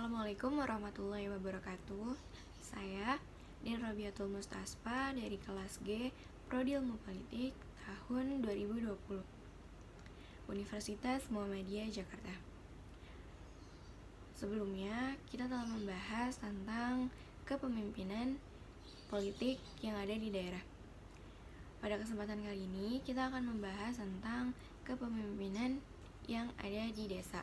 Assalamualaikum warahmatullahi wabarakatuh. Saya Din Robiatul Mustasfa dari kelas G Prodi Ilmu Politik tahun 2020 Universitas Muhammadiyah Jakarta. Sebelumnya kita telah membahas tentang kepemimpinan politik yang ada di daerah. Pada kesempatan kali ini kita akan membahas tentang kepemimpinan yang ada di desa.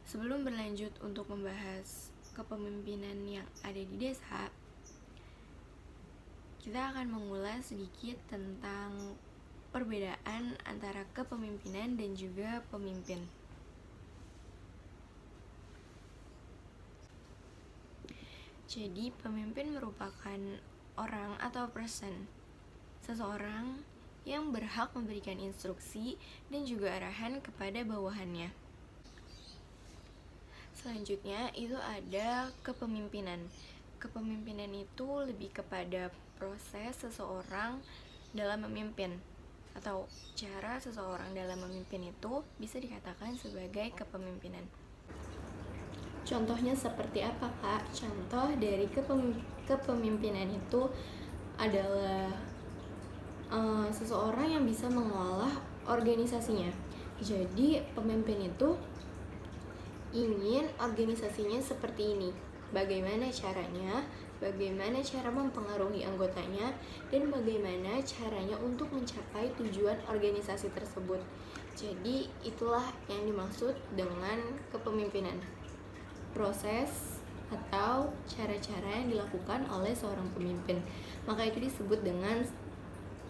Sebelum berlanjut untuk membahas kepemimpinan yang ada di desa, kita akan mengulas sedikit tentang perbedaan antara kepemimpinan dan juga pemimpin. Jadi, pemimpin merupakan orang atau person, seseorang yang berhak memberikan instruksi dan juga arahan kepada bawahannya. Selanjutnya itu ada kepemimpinan. Kepemimpinan itu lebih kepada proses seseorang dalam memimpin, atau cara seseorang dalam memimpin itu bisa dikatakan sebagai kepemimpinan. Contohnya seperti apa, Kak? Contoh dari kepemimpinan itu adalah seseorang yang bisa mengolah organisasinya. Jadi pemimpin itu ingin organisasinya seperti ini. Bagaimana caranya, bagaimana cara mempengaruhi anggotanya, dan bagaimana caranya untuk mencapai tujuan organisasi tersebut. Jadi itulah yang dimaksud dengan kepemimpinan. Proses atau cara-cara yang dilakukan oleh seorang pemimpin. Maka itu disebut dengan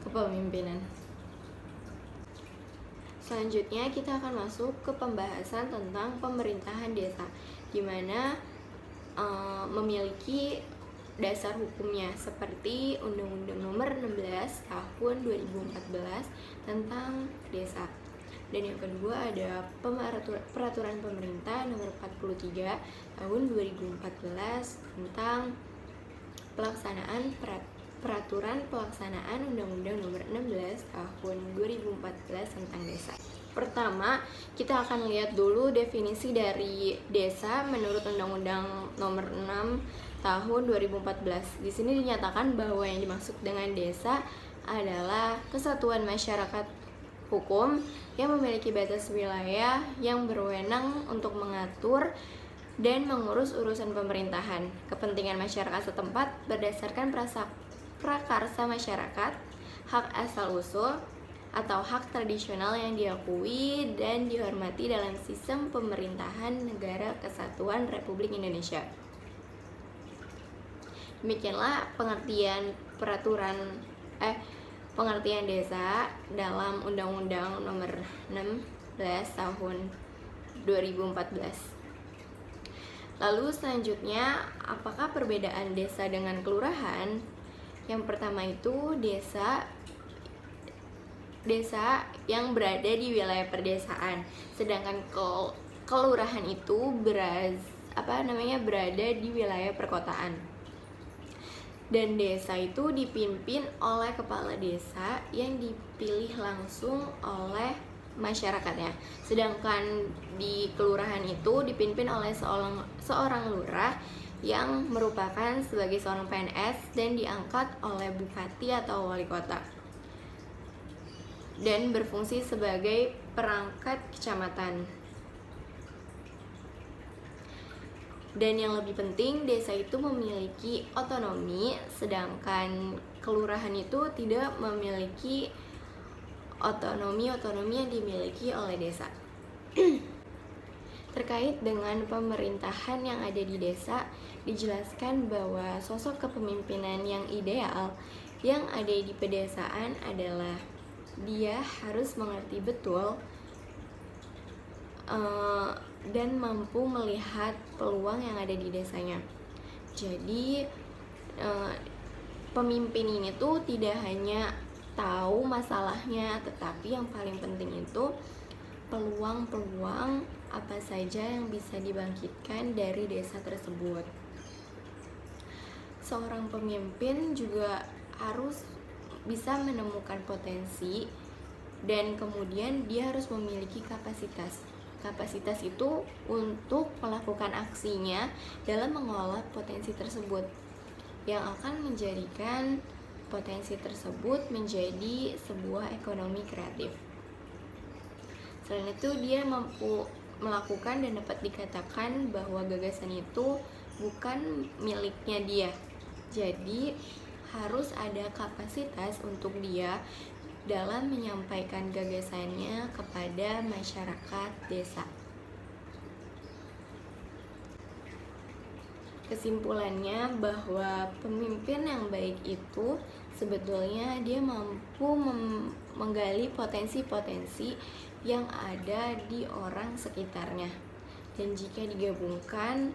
kepemimpinan. Selanjutnya kita akan masuk ke pembahasan tentang pemerintahan desa, di mana memiliki dasar hukumnya seperti Undang-Undang Nomor 16 Tahun 2014 tentang desa. Dan yang kedua ada Peraturan Pemerintah Nomor 43 Tahun 2014 tentang Peraturan Pelaksanaan Undang-Undang Nomor 16 Tahun 2014 tentang desa. Pertama, kita akan lihat dulu definisi dari desa menurut Undang-Undang Nomor 6 Tahun 2014. Di sini dinyatakan bahwa yang dimaksud dengan desa adalah kesatuan masyarakat hukum yang memiliki batas wilayah yang berwenang untuk mengatur dan mengurus urusan pemerintahan, kepentingan masyarakat setempat berdasarkan prakarsa masyarakat, hak asal-usul, atau hak tradisional yang diakui dan dihormati dalam sistem pemerintahan Negara Kesatuan Republik Indonesia. Demikianlah pengertian pengertian desa dalam Undang-Undang Nomor 16 Tahun 2014. Lalu selanjutnya, apakah perbedaan desa dengan kelurahan? Yang pertama itu desa yang berada di wilayah perdesaan, sedangkan kelurahan itu berada di wilayah perkotaan. Dan desa itu dipimpin oleh kepala desa yang dipilih langsung oleh masyarakatnya. Sedangkan di kelurahan itu dipimpin oleh seorang lurah yang merupakan sebagai seorang PNS dan diangkat oleh bupati atau wali kota dan berfungsi sebagai perangkat kecamatan. Dan yang lebih penting, desa itu memiliki otonomi, sedangkan kelurahan itu tidak memiliki otonomi yang dimiliki oleh desa. Terkait dengan pemerintahan yang ada di desa, dijelaskan bahwa sosok kepemimpinan yang ideal yang ada di pedesaan adalah dia harus mengerti betul dan mampu melihat peluang yang ada di desanya. Jadi pemimpin ini tuh tidak hanya tahu masalahnya, tetapi yang paling penting itu peluang-peluang apa saja yang bisa dibangkitkan dari desa tersebut. Seorang pemimpin juga harus bisa menemukan potensi dan kemudian dia harus memiliki kapasitas kapasitas itu untuk melakukan aksinya dalam mengelola potensi tersebut, yang akan menjadikan potensi tersebut menjadi sebuah ekonomi kreatif. Selain itu, dia mampu melakukan dan dapat dikatakan bahwa gagasan itu bukan miliknya dia. Jadi, harus ada kapasitas untuk dia dalam menyampaikan gagasannya kepada masyarakat desa. Kesimpulannya bahwa pemimpin yang baik itu sebetulnya dia mampu menggali potensi-potensi yang ada di orang sekitarnya, dan jika digabungkan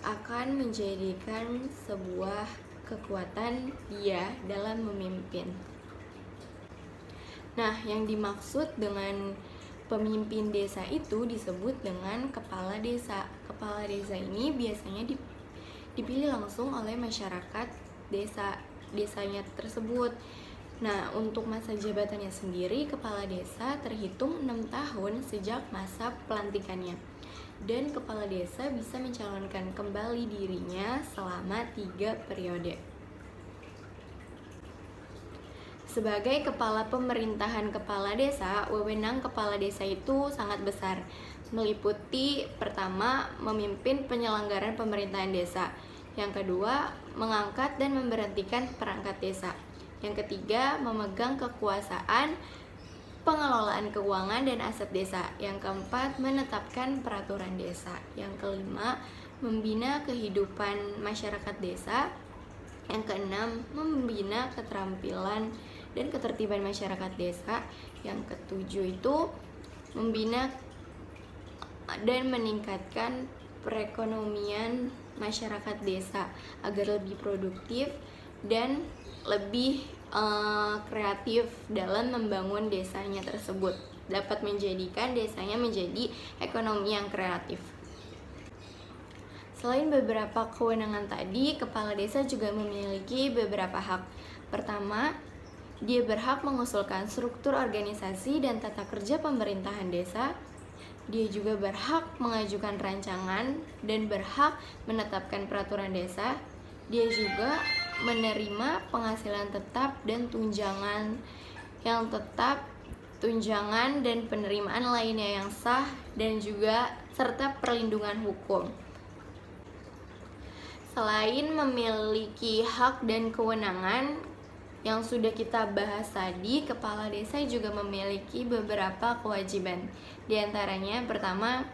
akan menjadikan sebuah kekuatan dia dalam memimpin. Nah, yang dimaksud dengan pemimpin desa itu disebut dengan kepala desa. Kepala desa ini biasanya dipilih langsung oleh masyarakat desanya tersebut. Nah, untuk masa jabatannya sendiri, kepala desa terhitung 6 tahun sejak masa pelantikannya. Dan kepala desa bisa mencalonkan kembali dirinya selama 3 periode. Sebagai kepala pemerintahan kepala desa, wewenang kepala desa itu sangat besar, meliputi pertama, memimpin penyelenggaraan pemerintahan desa. Yang kedua, mengangkat dan memberhentikan perangkat desa. Yang ketiga, memegang kekuasaan pengelolaan keuangan dan aset desa. Yang keempat, menetapkan peraturan desa. Yang kelima, membina kehidupan masyarakat desa. Yang keenam, membina keterampilan dan ketertiban masyarakat desa. Yang ketujuh itu membina dan meningkatkan perekonomian masyarakat desa agar lebih produktif dan lebih kreatif dalam membangun desanya tersebut, dapat menjadikan desanya menjadi ekonomi yang kreatif. Selain beberapa kewenangan tadi, kepala desa juga memiliki beberapa hak. Pertama, dia berhak mengusulkan struktur organisasi dan tata kerja pemerintahan desa. Dia juga berhak mengajukan rancangan dan berhak menetapkan peraturan desa. Dia juga menerima penghasilan tetap dan tunjangan yang tetap, tunjangan dan penerimaan lainnya yang sah, dan juga serta perlindungan hukum. Selain memiliki hak dan kewenangan yang sudah kita bahas tadi, kepala desa juga memiliki beberapa kewajiban. Di antaranya, pertama,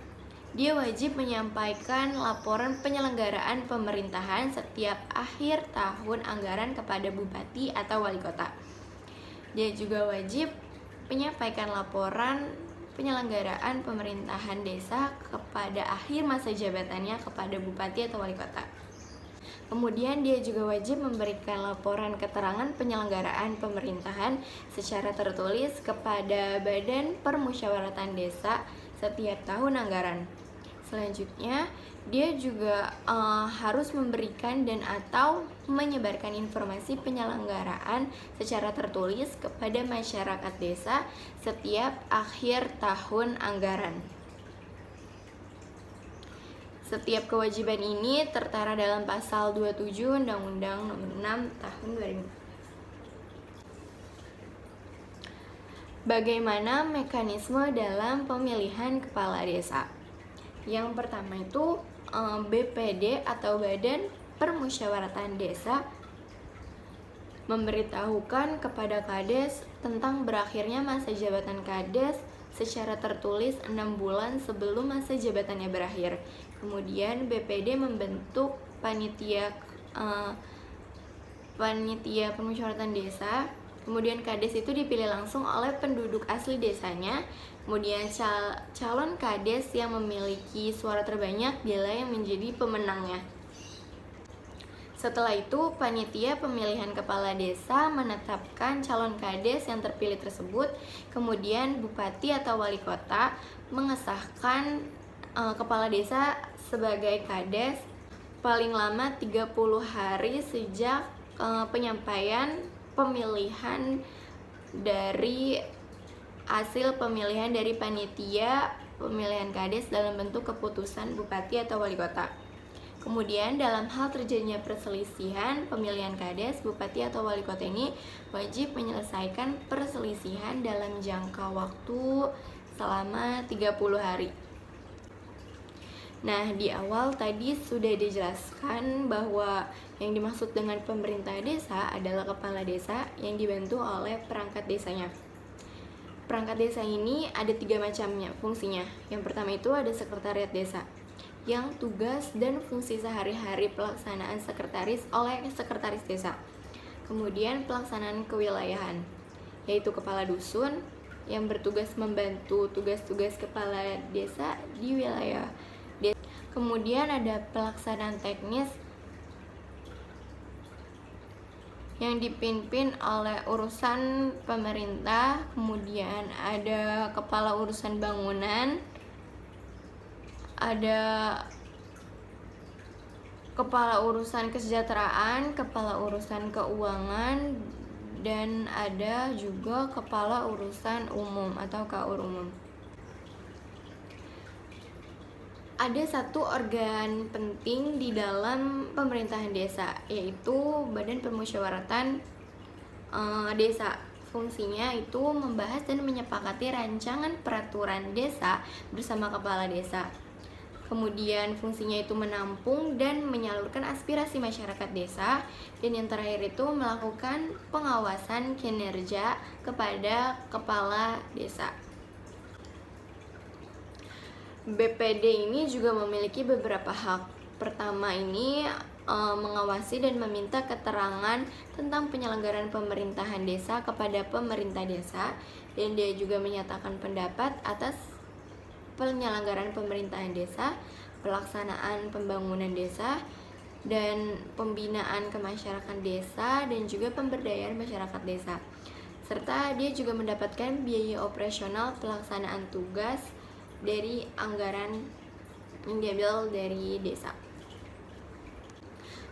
dia wajib menyampaikan laporan penyelenggaraan pemerintahan setiap akhir tahun anggaran kepada bupati atau wali kota. Dia juga wajib menyampaikan laporan penyelenggaraan pemerintahan desa kepada akhir masa jabatannya kepada bupati atau wali kota. Kemudian dia juga wajib memberikan laporan keterangan penyelenggaraan pemerintahan secara tertulis kepada Badan Permusyawaratan Desa setiap tahun anggaran. Selanjutnya, dia juga harus memberikan dan atau menyebarkan informasi penyelenggaraan secara tertulis kepada masyarakat desa setiap akhir tahun anggaran. Setiap kewajiban ini tertera dalam pasal 27 Undang-Undang Nomor 6 Tahun 2000. Bagaimana mekanisme dalam pemilihan kepala desa? Yang pertama itu BPD atau Badan Permusyawaratan Desa memberitahukan kepada Kades tentang berakhirnya masa jabatan Kades secara tertulis 6 bulan sebelum masa jabatannya berakhir. Kemudian BPD membentuk panitia permusyawaratan desa. Kemudian Kades itu dipilih langsung oleh penduduk asli desanya. Kemudian calon Kades yang memiliki suara terbanyak dialah yang menjadi pemenangnya. Setelah itu, panitia pemilihan kepala desa menetapkan calon Kades yang terpilih tersebut. Kemudian bupati atau wali kota mengesahkan kepala desa sebagai Kades paling lama 30 hari sejak penyampaian pemilihan dari hasil pemilihan dari panitia pemilihan kades dalam bentuk keputusan bupati atau wali kota. Kemudian dalam hal terjadinya perselisihan pemilihan kades, bupati atau wali kota ini wajib menyelesaikan perselisihan dalam jangka waktu selama 30 hari. Nah, di awal tadi sudah dijelaskan bahwa yang dimaksud dengan pemerintah desa adalah kepala desa yang dibantu oleh perangkat desanya. Perangkat desa ini ada 3 macamnya fungsinya. Yang pertama itu ada sekretariat desa, yang tugas dan fungsi sehari-hari pelaksanaan sekretaris oleh sekretaris desa. Kemudian pelaksanaan kewilayahan, yaitu kepala dusun yang bertugas membantu tugas-tugas kepala desa di wilayah desa. Kemudian ada pelaksanaan teknis yang dipimpin oleh urusan pemerintah. Kemudian ada kepala urusan bangunan, ada kepala urusan kesejahteraan, kepala urusan keuangan, dan ada juga kepala urusan umum atau KUR umum. Ada satu organ penting di dalam pemerintahan desa, yaitu Badan Permusyawaratan Desa. Fungsinya itu membahas dan menyepakati rancangan peraturan desa bersama kepala desa. Kemudian fungsinya itu menampung dan menyalurkan aspirasi masyarakat desa. Dan yang terakhir itu melakukan pengawasan kinerja kepada kepala desa. BPD ini juga memiliki beberapa hak. Pertama ini mengawasi dan meminta keterangan tentang penyelenggaraan pemerintahan desa kepada pemerintah desa. Dan dia juga menyatakan pendapat atas penyelenggaraan pemerintahan desa, pelaksanaan pembangunan desa, dan pembinaan kemasyarakatan desa, dan juga pemberdayaan masyarakat desa. Serta dia juga mendapatkan biaya operasional pelaksanaan tugas dari anggaran yang diambil dari desa.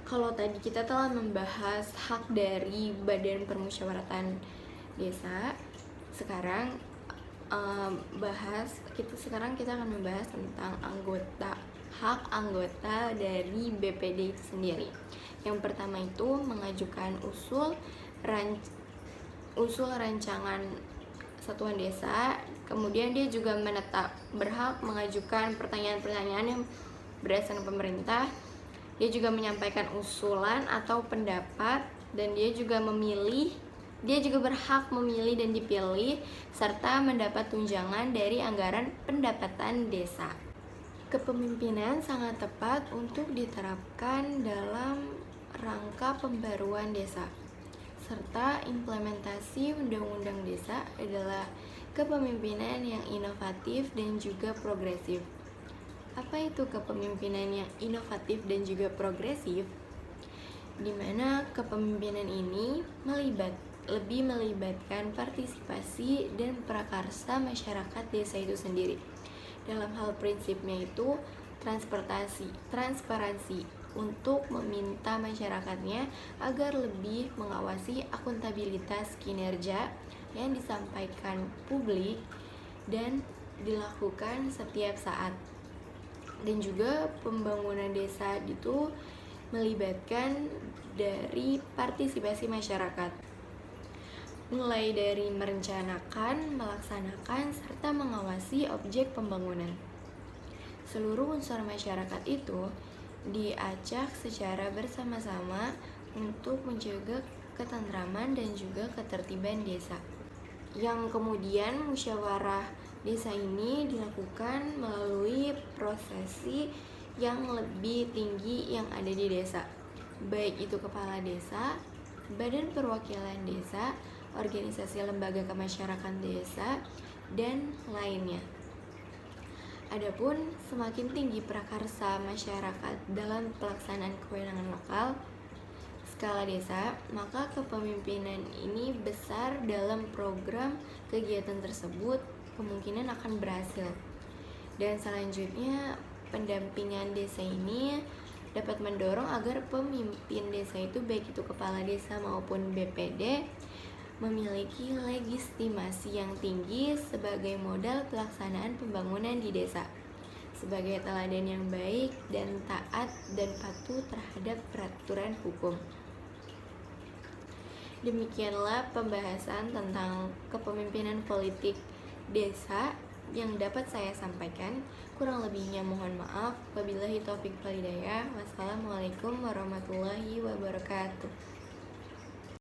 Kalau tadi kita telah membahas hak dari Badan Permusyawaratan Desa, sekarang kita akan membahas tentang hak anggota dari BPD itu sendiri. Yang pertama itu mengajukan usul rancangan satuan desa. Kemudian dia juga berhak mengajukan pertanyaan-pertanyaan yang berdasarkan pemerintah. Dia juga menyampaikan usulan atau pendapat, dan dia juga berhak memilih dan dipilih, serta mendapat tunjangan dari anggaran pendapatan desa. Kepemimpinan sangat tepat untuk diterapkan dalam rangka pembaruan desa, serta implementasi undang-undang desa adalah kepemimpinan yang inovatif dan juga progresif. Apa itu kepemimpinan yang inovatif dan juga progresif? Di mana kepemimpinan ini lebih melibatkan partisipasi dan prakarsa masyarakat desa itu sendiri. Dalam hal prinsipnya itu transparansi untuk meminta masyarakatnya agar lebih mengawasi akuntabilitas kinerja yang disampaikan publik dan dilakukan setiap saat. Dan juga pembangunan desa itu melibatkan dari partisipasi masyarakat, mulai dari merencanakan, melaksanakan, serta mengawasi objek pembangunan. Seluruh unsur masyarakat itu diajak secara bersama-sama untuk menjaga ketentraman dan juga ketertiban desa. Yang kemudian musyawarah desa ini dilakukan melalui prosesi yang lebih tinggi yang ada di desa, baik itu kepala desa, badan perwakilan desa, organisasi lembaga kemasyarakatan desa, dan lainnya. Adapun semakin tinggi prakarsa masyarakat dalam pelaksanaan kewenangan lokal skala desa, maka kepemimpinan ini besar dalam program kegiatan tersebut kemungkinan akan berhasil. Dan selanjutnya, pendampingan desa ini dapat mendorong agar pemimpin desa itu, baik itu kepala desa maupun BPD, memiliki legitimasi yang tinggi sebagai modal pelaksanaan pembangunan di desa, sebagai teladan yang baik dan taat dan patuh terhadap peraturan hukum. Demikianlah pembahasan tentang kepemimpinan politik desa yang dapat saya sampaikan. Kurang lebihnya mohon maaf. Wabillahi taufiq wal hidayah. Wassalamualaikum warahmatullahi wabarakatuh.